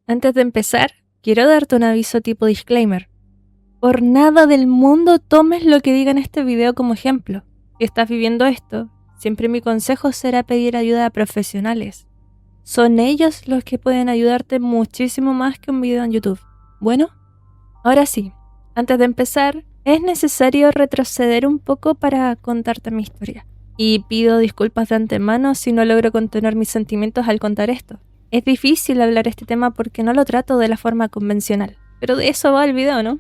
Antes de empezar, quiero darte un aviso tipo disclaimer. Por nada del mundo tomes lo que diga en este video como ejemplo. Si estás viviendo esto, siempre mi consejo será pedir ayuda a profesionales. Son ellos los que pueden ayudarte muchísimo más que un video en YouTube. Bueno, ahora sí, antes de empezar, es necesario retroceder un poco para contarte mi historia. Y pido disculpas de antemano si no logro contener mis sentimientos al contar esto. Es difícil hablar este tema porque no lo trato de la forma convencional. Pero de eso va el video, ¿no?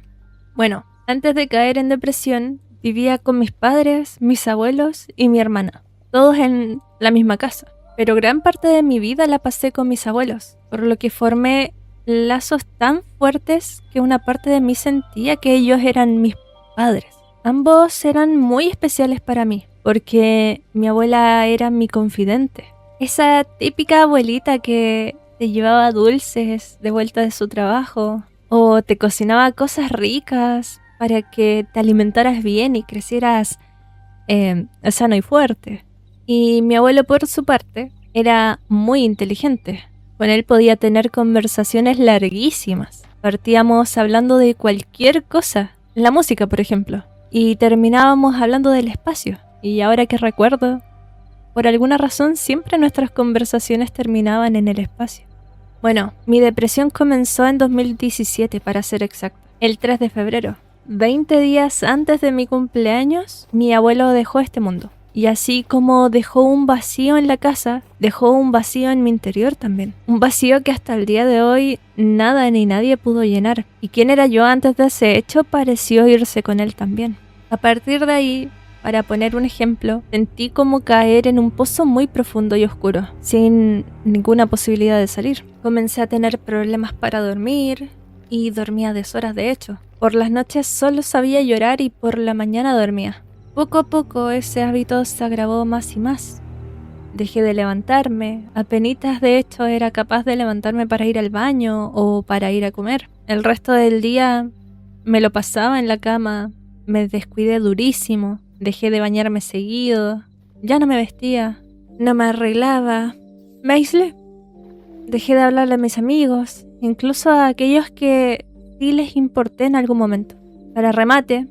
Bueno, antes de caer en depresión, vivía con mis padres, mis abuelos y mi hermana. Todos en la misma casa. Pero gran parte de mi vida la pasé con mis abuelos, por lo que formé lazos tan fuertes que una parte de mí sentía que ellos eran mis padres. Ambos eran muy especiales para mí, porque mi abuela era mi confidente. Esa típica abuelita que te llevaba dulces de vuelta de su trabajo o te cocinaba cosas ricas para que te alimentaras bien y crecieras sano y fuerte. Y mi abuelo, por su parte, era muy inteligente. Con él podía tener conversaciones larguísimas. Partíamos hablando de cualquier cosa, la música, por ejemplo, y terminábamos hablando del espacio. Y ahora que recuerdo, por alguna razón siempre nuestras conversaciones terminaban en el espacio. Bueno, mi depresión comenzó en 2017, para ser exacto, el 3 de febrero. 20 días antes de mi cumpleaños, mi abuelo dejó este mundo. Y así como dejó un vacío en la casa, dejó un vacío en mi interior también. Un vacío que hasta el día de hoy nada ni nadie pudo llenar. Y quién era yo antes de ese hecho pareció irse con él también. A partir de ahí, para poner un ejemplo, sentí como caer en un pozo muy profundo y oscuro, sin ninguna posibilidad de salir. Comencé a tener problemas para dormir y dormía a deshoras de hecho. Por las noches solo sabía llorar y por la mañana dormía. Poco a poco ese hábito se agravó más y más. Dejé de levantarme, apenitas de hecho era capaz de levantarme para ir al baño o para ir a comer. El resto del día me lo pasaba en la cama, me descuidé durísimo, dejé de bañarme seguido, ya no me vestía, no me arreglaba, me aislé. Dejé de hablarle a mis amigos, incluso a aquellos que sí les importé en algún momento. Para remate,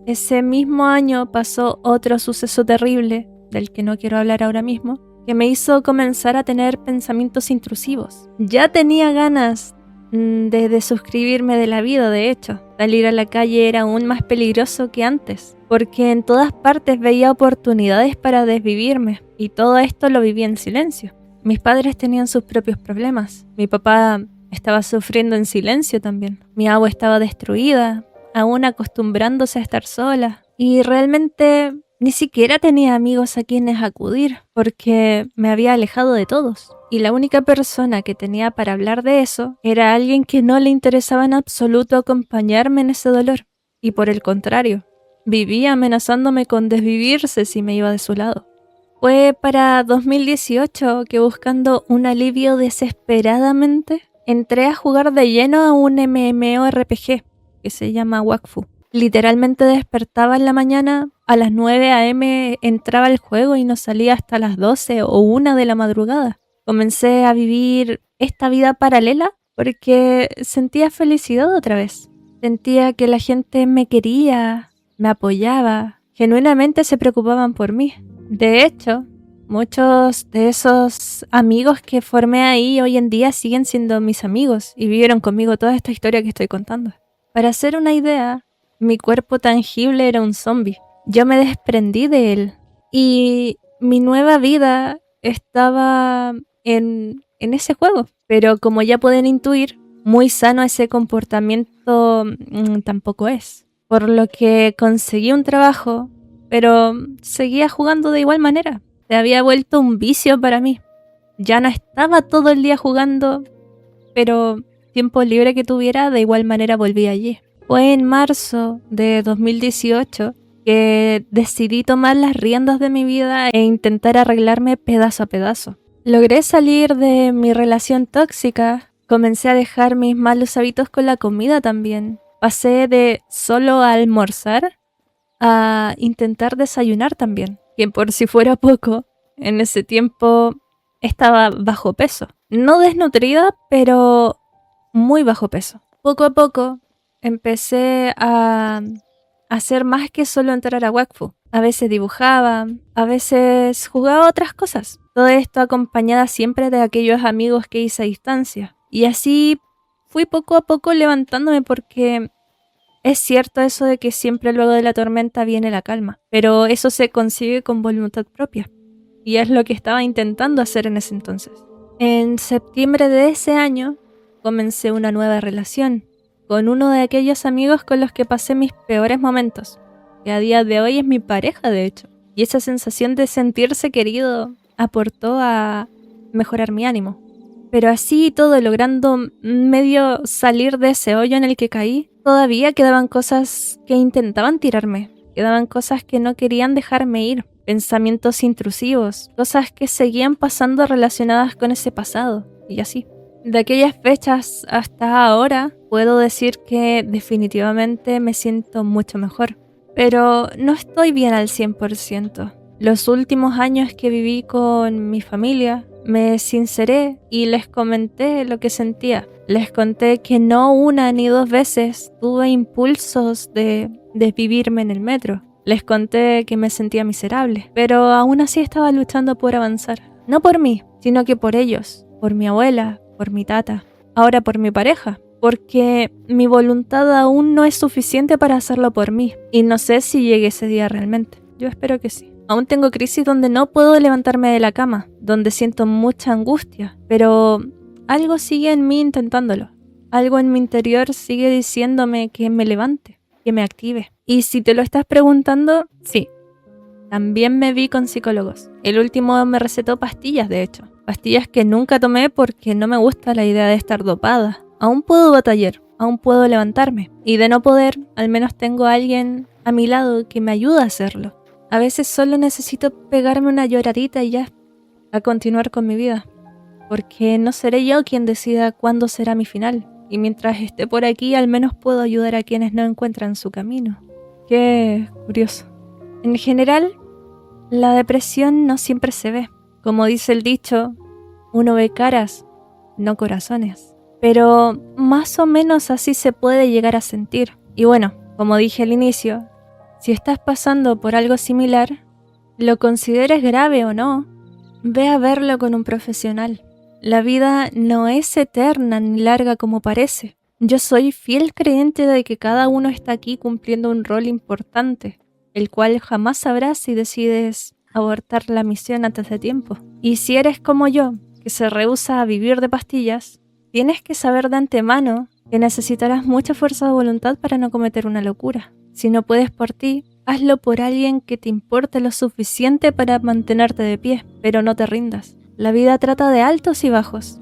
ese mismo año pasó otro suceso terrible, del que no quiero hablar ahora mismo, que me hizo comenzar a tener pensamientos intrusivos. Ya tenía ganas de desuscribirme de la vida, de hecho. Salir a la calle era aún más peligroso que antes, porque en todas partes veía oportunidades para desvivirme, y todo esto lo vivía en silencio. Mis padres tenían sus propios problemas. Mi papá estaba sufriendo en silencio también. Mi agua estaba destruida, aún acostumbrándose a estar sola. Y realmente ni siquiera tenía amigos a quienes acudir, porque me había alejado de todos. Y la única persona que tenía para hablar de eso era alguien que no le interesaba en absoluto acompañarme en ese dolor. Y por el contrario, vivía amenazándome con desvivirse si me iba de su lado. Fue para 2018 que, buscando un alivio desesperadamente, entré a jugar de lleno a un MMORPG que se llama Wakfu. Literalmente despertaba en la mañana, a las 9 a.m. entraba al juego y no salía hasta las 12 o 1 de la madrugada. Comencé a vivir esta vida paralela porque sentía felicidad otra vez. Sentía que la gente me quería, me apoyaba, genuinamente se preocupaban por mí. De hecho, muchos de esos amigos que formé ahí hoy en día siguen siendo mis amigos y vivieron conmigo toda esta historia que estoy contando. Para hacer una idea, mi cuerpo tangible era un zombie. Yo me desprendí de él y mi nueva vida estaba en ese juego. Pero como ya pueden intuir, muy sano ese comportamiento tampoco es. Por lo que conseguí un trabajo, pero seguía jugando de igual manera. Se había vuelto un vicio para mí. Ya no estaba todo el día jugando, pero tiempo libre que tuviera, de igual manera volví allí. Fue en marzo de 2018 que decidí tomar las riendas de mi vida e intentar arreglarme pedazo a pedazo. Logré salir de mi relación tóxica, comencé a dejar mis malos hábitos con la comida también. Pasé de solo almorzar a intentar desayunar también, que por si fuera poco, en ese tiempo estaba bajo peso. No desnutrida, pero muy bajo peso. Poco a poco empecé a hacer más que solo entrar a Wakfu. A veces dibujaba, a veces jugaba otras cosas. Todo esto acompañada siempre de aquellos amigos que hice a distancia. Y así fui poco a poco levantándome porque es cierto eso de que siempre luego de la tormenta viene la calma. Pero eso se consigue con voluntad propia. Y es lo que estaba intentando hacer en ese entonces. En septiembre de ese año comencé una nueva relación con uno de aquellos amigos con los que pasé mis peores momentos, que a día de hoy es mi pareja de hecho. Y esa sensación de sentirse querido aportó a mejorar mi ánimo. Pero así todo, logrando medio salir de ese hoyo en el que caí, todavía quedaban cosas que intentaban tirarme, quedaban cosas que no querían dejarme ir, pensamientos intrusivos, cosas que seguían pasando relacionadas con ese pasado, y así. De aquellas fechas hasta ahora, puedo decir que definitivamente me siento mucho mejor, pero no estoy bien al 100%. Los últimos años que viví con mi familia, me sinceré y les comenté lo que sentía. Les conté que no una ni dos veces tuve impulsos de desvivirme en el metro. Les conté que me sentía miserable, pero aún así estaba luchando por avanzar. No por mí, sino que por ellos, por mi abuela, por mi tata, ahora por mi pareja, porque mi voluntad aún no es suficiente para hacerlo por mí, y no sé si llegue ese día realmente. Yo espero que sí. Aún tengo crisis donde no puedo levantarme de la cama, donde siento mucha angustia, pero algo sigue en mí intentándolo. Algo en mi interior sigue diciéndome que me levante, que me active. Y si te lo estás preguntando, sí. También me vi con psicólogos. El último me recetó pastillas, de hecho. Pastillas que nunca tomé porque no me gusta la idea de estar dopada. Aún puedo batallar, aún puedo levantarme. Y de no poder, al menos tengo a alguien a mi lado que me ayuda a hacerlo. A veces solo necesito pegarme una lloradita y ya, a continuar con mi vida. Porque no seré yo quien decida cuándo será mi final. Y mientras esté por aquí, al menos puedo ayudar a quienes no encuentran su camino. Qué curioso. En general, la depresión no siempre se ve. Como dice el dicho, uno ve caras, no corazones. Pero más o menos así se puede llegar a sentir. Y bueno, como dije al inicio, si estás pasando por algo similar, lo consideres grave o no, ve a verlo con un profesional. La vida no es eterna ni larga como parece. Yo soy fiel creyente de que cada uno está aquí cumpliendo un rol importante, el cual jamás sabrás si decides abortar la misión antes de tiempo. Y si eres como yo, que se rehúsa a vivir de pastillas, tienes que saber de antemano que necesitarás mucha fuerza de voluntad para no cometer una locura. Si no puedes por ti, hazlo por alguien que te importe lo suficiente para mantenerte de pie, pero no te rindas. La vida trata de altos y bajos.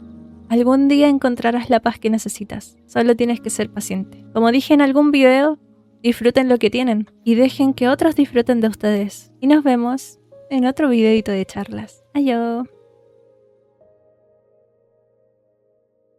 Algún día encontrarás la paz que necesitas. Solo tienes que ser paciente. Como dije en algún video, disfruten lo que tienen y dejen que otros disfruten de ustedes. Y nos vemos en otro videito de charlas. Adiós.